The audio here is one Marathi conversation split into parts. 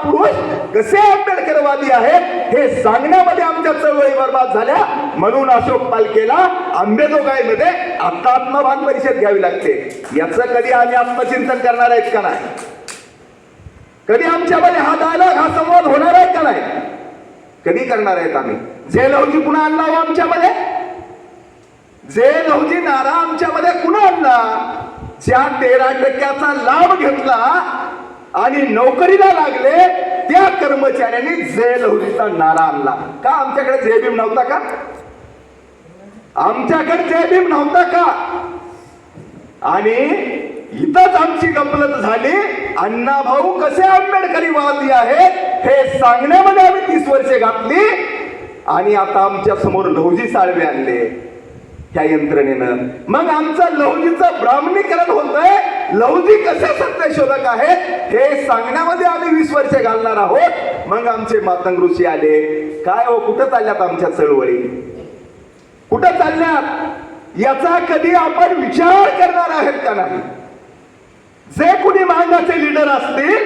महापुरुष कसे आंबेडकरवादी आहेत हे सांगण्यामध्ये आमच्या चळवळी बर्बाद झाल्या. म्हणून अशोक पालकेला अंबेजोगाईमध्ये आत्मभान परिषद घ्यावी लागते. याचं कधी आम्ही आत्मचिंतन करणार आहेत का नाही? कधी आमच्यामध्ये हा डायलॉग हा संवाद होणार आहे का नाही? कधी करणार आहेत आम्ही? जे लहुजी पुन्हा आणला हो आमच्यामध्ये, जे लहुजी नारा आमच्यामध्ये पुन्हा आणला, ज्या 13% लाभ घेतला आणि नोकरीला लागले त्या कर्मचाऱ्यांनी जे लहुजीचा नारा आणला. का आमच्याकडे जय भीम नव्हता का? आमच्याकडे जय भीम नव्हता का? आणि इथंच आमची गफलत झाली. अण्णाभाऊ कसे आंबेडकरीवादी आहेत हे सांगण्यामध्ये आम्ही 30 वर्षे घातली आणि आता आमच्या समोर लहुजी साळवे आणले त्या यंत्रणेनं. मग आमचं लहुजीचं ब्राह्मणीकरण होतंय. लहुजी कसे सत्यशोधक आहेत हे सांगण्यामध्ये आम्ही 20 वर्षे घालणार आहोत. मग आमचे मातंग ऋषी आले. काय हो, कुठं चालल्यात आमच्या चळवळी? कुठं चालल्यात? याचा कधी आपण विचार करणार आहेत का नाही? जे कुणी मागाचे लीडर असतील,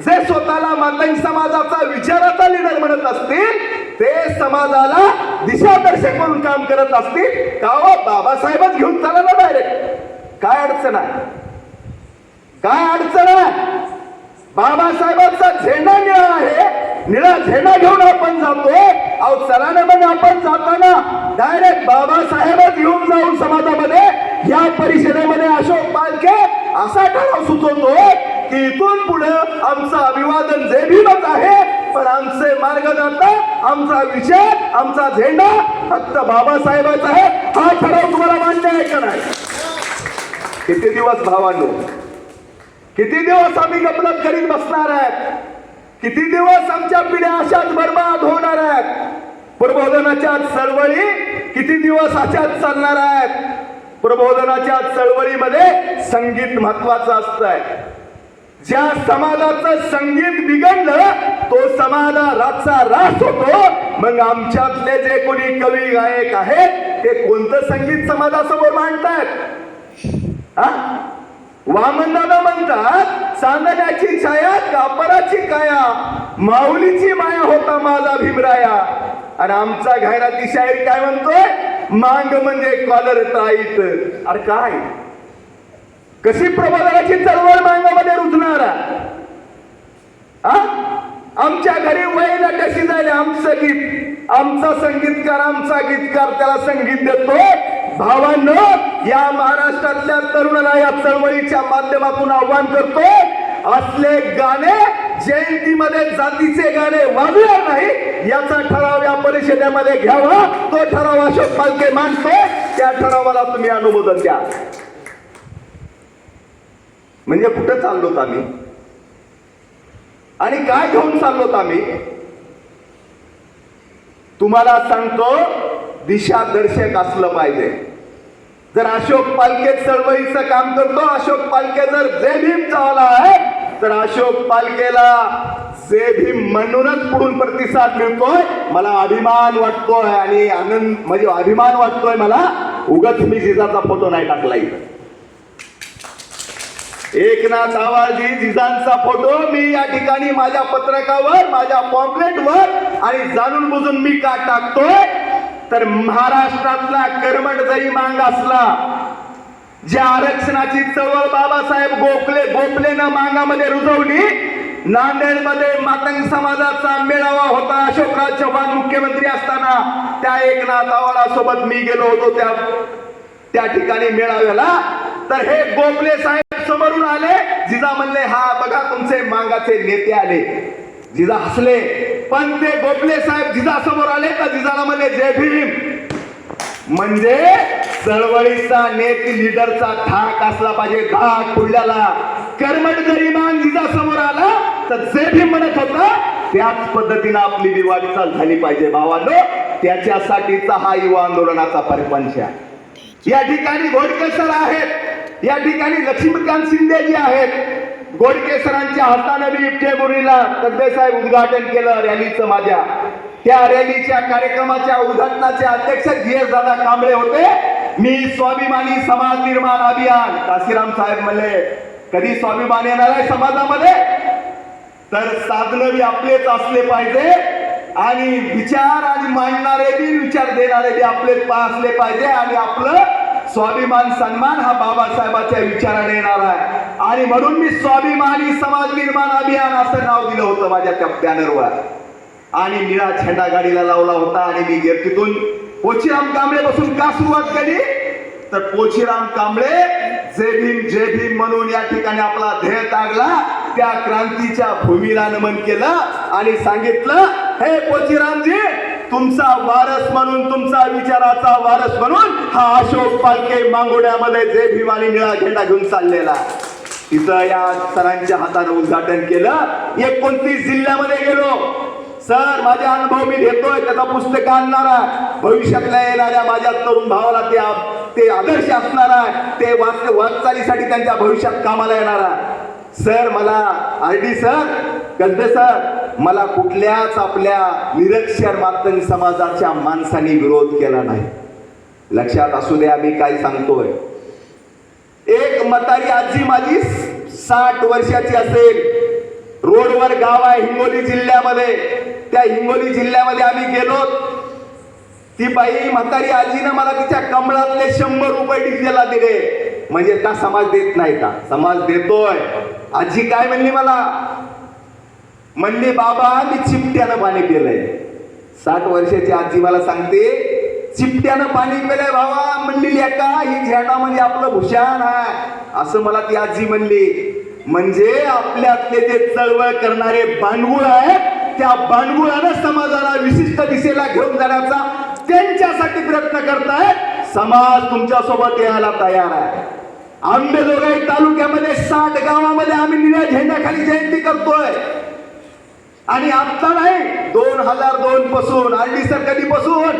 जे स्वतःला मातंग समाजाचा विचाराचा लीडर म्हणत असतील, ते समाजाला दिशादर्शक म्हणून काम करत असतील का हो? बाबासाहेबच घेऊन चला ना डायरेक्ट. काय अडचण आहे? काय अडचण आहे? बाबासाहेबांचा झेंडा निळा आहे, निळा झेंडा घेऊन आपण जातोय. अहो चला ना, मग आपण जाताना डायरेक्ट बाबासाहेबच घेऊन जाऊन समाजामध्ये. या परिषदेमध्ये अशोक पालके असा ठराव सुचवतोय की इथून पुढे आमचं अभिवादन जय भीमच आहे, पण आमचे मार्गदर्ता, आमचा विचार, आमचा झेंडा फक्त बाबासाहेबाचा आहे. हा ठराव तुम्हाला मान्य आहे का नाही? किती दिवस भावांनो, किती दिवस आम्ही गफलत करीत बसणार आहेत? किती दिवस आमच्या पिढ्या अशाच बर्बाद होणार आहेत? प्रबोधनाच्या चळवळी किती दिवस अशाच चालणार आहेत? प्रबोधनाच्या चळवळीमध्ये संगीत महत्वाचं असतंय. ज्या समाजाचं संगीत बिघडलं तो समाजाचा रास होतो. मग आमच्यातले जे कोणी कवी गायक आहेत ते कोणतं संगीत समाजासमोर मांडतायत? वामनदादा म्हणतात, चांदण्याची छाया कापराची काया, माऊलीची माया होता माझा भीमराया. आणि आमचा घायराती शाहीर काय म्हणतोय? मांग म्हणजे कॉलर टाईट. अरे काय, कशी प्रबोधनाची चळवळ मांगामध्ये रुजणार? आमच्या घरी वैला कशी जाईल आमचं गीत? आमचा संगीतकार, आमचा गीतकार त्याला संगीत देतो. भावांनो, या महाराष्ट्रातल्या तरुणाला या चळवळीच्या माध्यमातून आव्हान करतो, असले गाणे जयंतीमध्ये जातीचे गाणे वाजणार नाही याचा ठराव या परिषदेमध्ये घ्यावा. तो ठराव अशोक पालके मांडतो, त्या ठरावाला तुम्ही अनुमोदन द्या. म्हणजे कुठं चाललोत आम्ही आणि काय घेऊन चाललोत आम्ही? तुम्हाला सांगतो, दिशादर्शक असलं पाहिजे. जर अशोक पालके चळवळीचं काम करतो, अशोक पालके जर जय भीम चावला आहे, तर अशोक पालकेला जय भीम म्हणूनच पुढून प्रतिसाद मिळतोय. मला अभिमान वाटतोय आणि आनंद म्हणजे अभिमान वाटतोय मला. उगाच मी जिजाचा फोटो नाही टाकला इथं. एकनाथ आवाजी जिजांचा फोटो मी या ठिकाणी माझ्या पत्रकावर, माझ्या पॉम्पलेटवर आणि जाणून बुजून मी का टाकतोय? तर महाराष्ट्रातला कर्मठजयी मांग असला, ज्या आरक्षणाची चळवळ बाबासाहेब गोखलेनं मांगामध्ये रुजवली. नांदेडमध्ये मातंग समाजाचा मेळावा होता अशोकराव चव्हाण मुख्यमंत्री असताना. त्या एकनाथ आवाळासोबत मी गेलो होतो त्या ठिकाणी मेळाव्याला. तर हे गोखले साहेब समोरून आले. जिजा म्हणले, हा बघा तुमचे मांगाचे नेते आले. जिजा हसले, पण ते गोखले साहेब जिजा समोर आले तर जिजाला म्हणले जय भीम. म्हणजे चळवळीचा नेते लीडरचा ठाक असला पाहिजे, धाक पुढल्याला. कर्मठ जरी मान जिजा समोर आला तर जय भीम म्हणत होता. त्याच पद्धतीने आपली बी वाटचाल झाली पाहिजे भावांनो. त्याच्यासाठीचा हा युवा आंदोलनाचा परपंच आहे. या ठिकाणी घोडके सर आहेत, या ठिकाणी लक्ष्मीकांत शिंदे जी आहेत. घोडके सरांच्या हाताने मी इफ्तेमुरीला तगडे साहेब उद्घाटन केलं रॅलीचं माझ्या. त्या रॅलीच्या कार्यक्रमाच्या उद्घाटनाचे अध्यक्ष GS दादा कांबळे होते. मी स्वाभिमानी समाज निर्माण अभियान, काशीराम साहेब म्हणले कधी स्वाभिमान येणार आहे समाजामध्ये? तर साधनं बी आपलेच असले पाहिजे आणि विचार आणि मांडणारे बी विचार देणारे बी आपलेच असले पाहिजे आणि आपलं स्वाभिमान सन्मान हा बाबासाहेबांच्या विचाराने येणार आहे. आणि म्हणून मी स्वाभिमानी समाज निर्माण अभियान असं नाव दिलं होतं माझ्या त्या बॅनरवर आणि निळा झेंडा गाडीला लावला होता. आणि मी तिथून पोचीराम कांबळे पासून का सुरुवात केली तर पोचीराम कांबळे जय भीम म्हणून या ठिकाणी आपला ध्येय तागला. त्या क्रांतीच्या भूमीला नमन केलं आणि सांगितलं हे पोचीरामजी तुमचा वारस म्हणून तुमचा विचाराचा वारस म्हणून हा अशोक पालके मांगोड्यामध्ये जय भीम आणि निळा झेंडा घेऊन चाललेला. तिथं या सरांच्या हाताने उद्घाटन केलं. 29 जिल्ह्यामध्ये गेलो. सर माझा अनुभव मी घेतोय त्याचा पुस्तक आणणार आहे. भविष्यातल्या येणाऱ्या माझ्या तरुण भावाला ते आदर्श असणार आहे. ते वाटचालीसाठी त्यांच्या भविष्यात कामाला येणार आहे. सर मला आरडी सर गद्दे सर मला कुठल्याच आपल्या निरक्षर मातंग समाजाच्या माणसांनी विरोध केला नाही. लक्षात असू द्या मी काय सांगतोय. एक म्हातारी आजी माझी 60 वर्षाची असेल. रोडवर गाव आहे हिंगोली जिल्ह्यामध्ये. त्या हिंगोली जिल्ह्यामध्ये आम्ही गेलो. ती बाई म्हातारी आजीनं मला तिच्या कमळातले 100 रुपये डिझेलला दिले. म्हणजे का समाज देत नाही का? समाज देतोय. आजी काय म्हणली मला म्हणली बाबा मी चिमट्यानं पाणी पिलंय. 60 वर्षाची आजी मला सांगते चिमट्यानं पाणी पिलंय भावा. म्हणली लेका ही झेंडा म्हणजे आपलं भूषण आहे असं मला ती आजी म्हणली. म्हणजे आपल्यातले जे चळवळ करणारे बांडगुळ आहेत त्या बांडगुळानं समाजाला विशिष्ट दिशेला घेऊन जाण्याचा त्यांच्यासाठी प्रयत्न करतायत. समाज तुमच्या सोबत यायला तयार आहे. आंबेजोगाई तालुक्यामध्ये 60 गावामध्ये आम्ही निळ्या झेंड्याखाली जयंती करतोय. आणि आता नाही 2002 पासून आरडी सर कधीपासून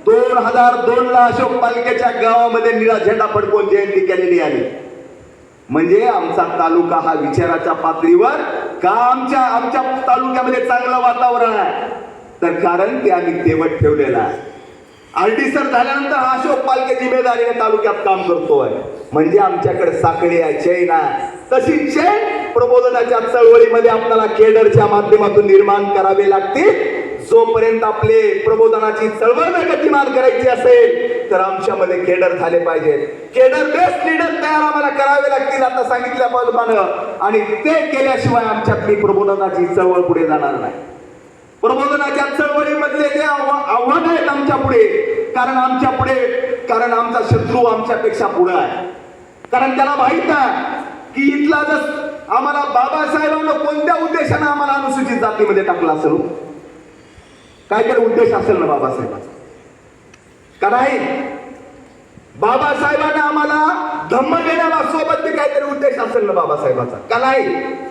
2002 ला अशोक पालकेच्या गावामध्ये निळा झेंडा फडकवून जयंती केलेली आहे. म्हणजे आमचा तालुका हा विचाराच्या पातळीवर का आमच्या तालुक्यामध्ये चांगलं वातावरण आहे तर कारण ते आम्ही तेवट ठेवलेलं आहे. आरडी सर झाल्यानंतर अशोक पालके जिम्मेदारीने तालुक्यात काम करतोय. म्हणजे आमच्याकडे साखळी आहे चैन आहे. तशी चैन प्रबोधनाच्या चळवळीमध्ये आपल्याला केडरच्या माध्यमातून निर्माण करावे लागते. जोपर्यंत आपले प्रबोधनाची चळवळ गतिमान करायची असेल तर आमच्यामध्ये केडर झाले पाहिजेत. केडर बेस्ट लीडर तयार आम्हाला करावे लागतील आता सांगितल्याप्रमाणे. आणि ते केल्याशिवाय आमच्यातली प्रबोधनाची चळवळ पुढे जाणार नाही. प्रबोधनाच्या चळवळीमधले जे आव्हान आहेत आमच्या पुढे कारण आमचा शत्रू आमच्यापेक्षा पुढे आहे. कारण त्याला माहित आहे की इथला जर आम्हाला बाबासाहेबांना कोणत्या उद्देशाने आम्हाला अनुसूचित जातीमध्ये टाकला असेल काहीतरी उद्देश असेल ना बाबासाहेबांचा का नाही? बाबासाहेबांना आम्हाला धम्म देण्यासोबत बी काहीतरी उद्देश असेल ना बाबासाहेबांचा का नाही?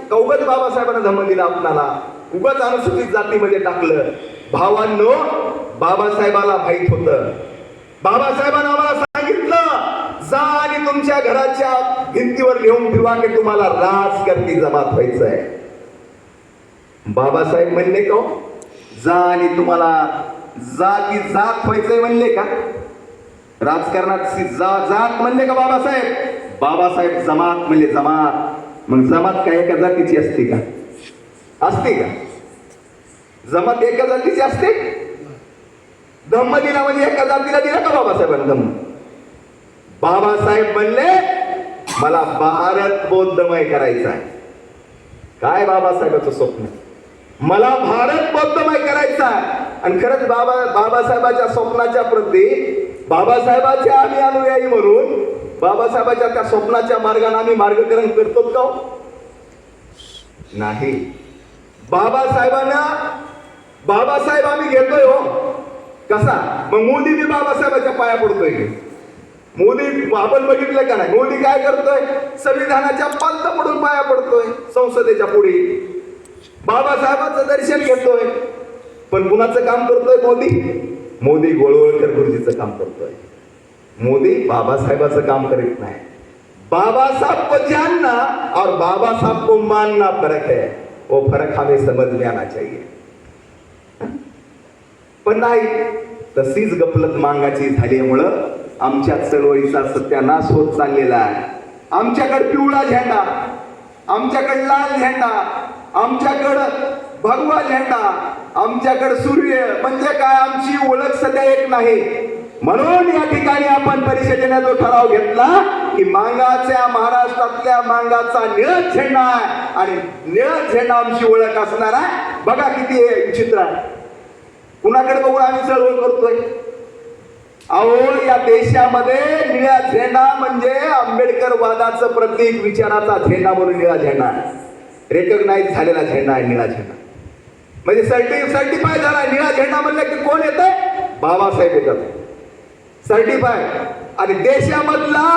का उगाच बाबासाहेबांना धम्म दिला आपल्याला उगाच अनुसूचित जातीमध्ये टाकलं? भावांनो बाबासाहेबाला माहित होतं. बाबासाहेबांना आम्हाला सांगितलं जा आणि तुमच्या घराच्या भिंतीवर लिहून ठेवा की तुम्हाला राजकारणी जमात व्हायचं आहे. बाबासाहेब म्हणले का जा आणि तुम्हाला जात व्हायचंय म्हणले का? राजकारणात जात म्हणले का बाबासाहेब? बाबासाहेब जमात म्हणले जमात. मग जमात काय एका जातीची असते का? असते का? जमात एका जातीची असते? धम्म दिला म्हणजे एका जातीला दिला का बाबासाहेबांना धम्म? बाबासाहेब म्हणले मला भारत बौद्धमय करायचा आहे. काय बाबासाहेबाचं स्वप्न? मला भारत बौद्धमय करायचा आहे. आणि खरंच बाबासाहेबाच्या स्वप्नाच्या प्रती बाबासाहेबांचे आम्ही अनुयायी म्हणून बाबासाहेबाच्या त्या स्वप्नाच्या मार्गाने आम्ही मार्गक्रमण करतो का? नाही. बाबासाहेब आम्ही घेतोय हो. कसा? मग मोदी बी बाबासाहेबाच्या पाया पडतोय. मोदी आपण बघितलं का नाही? मोदी काय करतोय? संविधानाच्या पालथा पडून पाया पडतोय संसदेच्या पुढे. बाबासाहेबांचं दर्शन घेतोय. पण कुणाचं काम करतोय मोदी गोळवळकर गुरुजीचं काम करतोय. मोदी बाबासाहेबाचं काम करीत नाही. बाबा साहब को जानना और बाबा साहब को मानना फर्क है. वो फर्क हमें समझ में आना चाहिए. पण नाही तशीच गफलत मांगाची झाल्यामुळं आमच्या चळवळीचा सत्यानाश होत चाललेला आहे. आमच्याकडे पिवळा झेंडा, आमच्याकडे लाल झेंडा, आमच्याकडं भगवा झेंडा, आमच्याकडे सूर्य म्हणजे काय आमची ओळख सध्या एक नाही. म्हणून या ठिकाणी आपण परिषदेने जो ठराव घेतला की मांगाच्या महाराष्ट्रातल्या मांगाचा निळा झेंडा आहे आणि निळा झेंडा आमची ओळख असणार आहे. बघा किती विचित्र आहे. कुणाकडे बघून आम्ही चळवळ करतोय. अहो या देशामध्ये निळा झेंडा म्हणजे आंबेडकर वादाचं प्रतीक, विचाराचा झेंडा म्हणून निळा झेंडा आहे. रेकग्नाइज झालेला झेंडा आहे निळा झेंडा. म्हणजे सर्टिफाय झाला निळा झेंडा म्हणलं की कोण येतंय? बाबासाहेब येतात सर्टिफाय. आणि देशामधला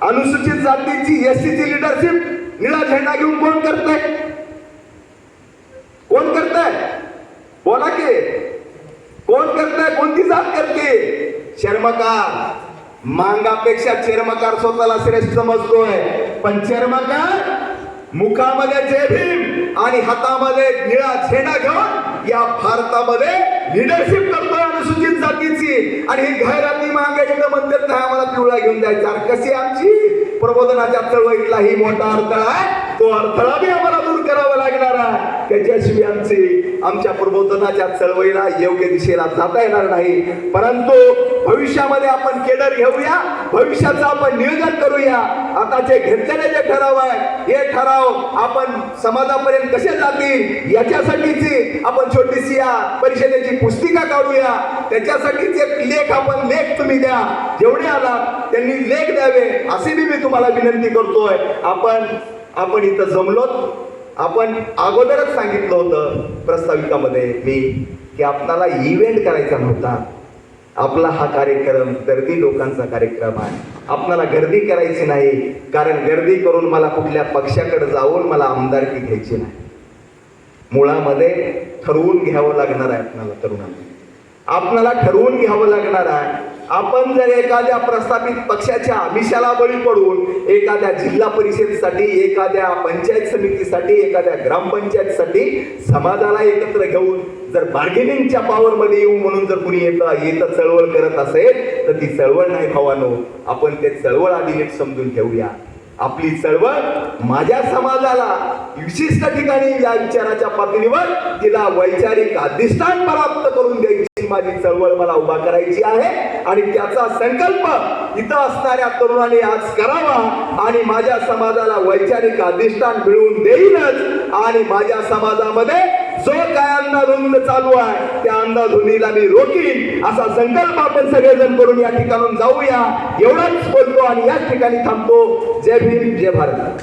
अनुसूचित जातीची एससीची लिडरशिप निळा झेंडा घेऊन कोण करतंय? कोण करतंय? बोला की कोण करतंय? कोणती जात करते? चर्मकार. मांगापेक्षा चर्मकार स्वतःला श्रेष्ठ समजतोय. पण चर्मकार मुखामध्ये जय भीम आणि हातामध्ये निळा झेंडा घेऊन या भारतामध्ये लिडरशिप करतोय अनुसूचित जातीची. आणि ही घायराती मांग एकदा म्हणतात नाही आम्हाला पिवळा घेऊन जायचा. कशी आमची प्रबोधनाच्या चळवळीतला ही मोठा अडथळा आहे. तो अडथळा बी आम्हाला दूर करावा लागणार आहे. त्याच्याशिवाय आमच्या प्रबोधनाच्या चळवळीला योग्य दिशेला जाता येणार नाही. परंतु भविष्यामध्ये आपण केडर घेऊया, भविष्याचं आपण नियोजन करूया. आता जे घेतलेले जे ठराव आहे हे ठराव आपण समाजापर्यंत कसे जातील याच्यासाठीची आपण छोटीशी या परिषदेची पुस्तिका काढूया. त्याच्यासाठीच एक लेख तुम्ही द्या. जेवढे आला त्यांनी लेख द्यावे असे मी तुम्हाला विनंती करतोय. आपण इथं जमलोत. आपण अगोदरच सांगितलं होतं प्रस्ताविकामध्ये मी की आपल्याला इव्हेंट करायचा नव्हता. आपला हा कार्यक्रम गर्दी लोकांचा कार्यक्रम आहे. आपल्याला गर्दी करायची नाही, कारण गर्दी करून मला कुठल्या पक्षाकडे जाऊन मला आमदारकी घ्यायची नाही. मुळामध्ये ठरवून घ्यावं लागणार आहे आपल्याला ठरवून घ्यावं लागणार आहे. आपण जर एखाद्या प्रस्थापित पक्षाच्या आमिषाला बळी पडून एखाद्या जिल्हा परिषदेसाठी, एखाद्या पंचायत समितीसाठी, एखाद्या ग्रामपंचायतसाठी समाजाला एकत्र घेऊन जर बार्गेनिंगच्या पॉवरमध्ये येऊ म्हणून जर कुणी येतं चळवळ करत असेल तर ती चळवळ नाही भावानो. आपण ते चळवळ आधी नीट समजून ठेवूया. आपली चळवळ माझ्या समाजाला विशिष्ट ठिकाणी या विचाराच्या पातळीवर तिला वैचारिक अधिष्ठान प्राप्त करून द्यायची माझी चळवळ मला उभा करायची आहे. आणि त्याचा संकल्प इथं असणाऱ्या तरुणांनी आज करावा आणि माझ्या समाजाला वैचारिक अधिष्ठान मिळवून देईनच. आणि माझ्या समाजामध्ये जो काय अंधाधुंद चालू आहे त्या अंधाधुंदीला मी रोखीन असा संकल्प आपण सगळेजण करून या ठिकाणून जाऊया. एवढंच बोलतो आणि याच ठिकाणी थांबतो. जय भीम, जय भारत.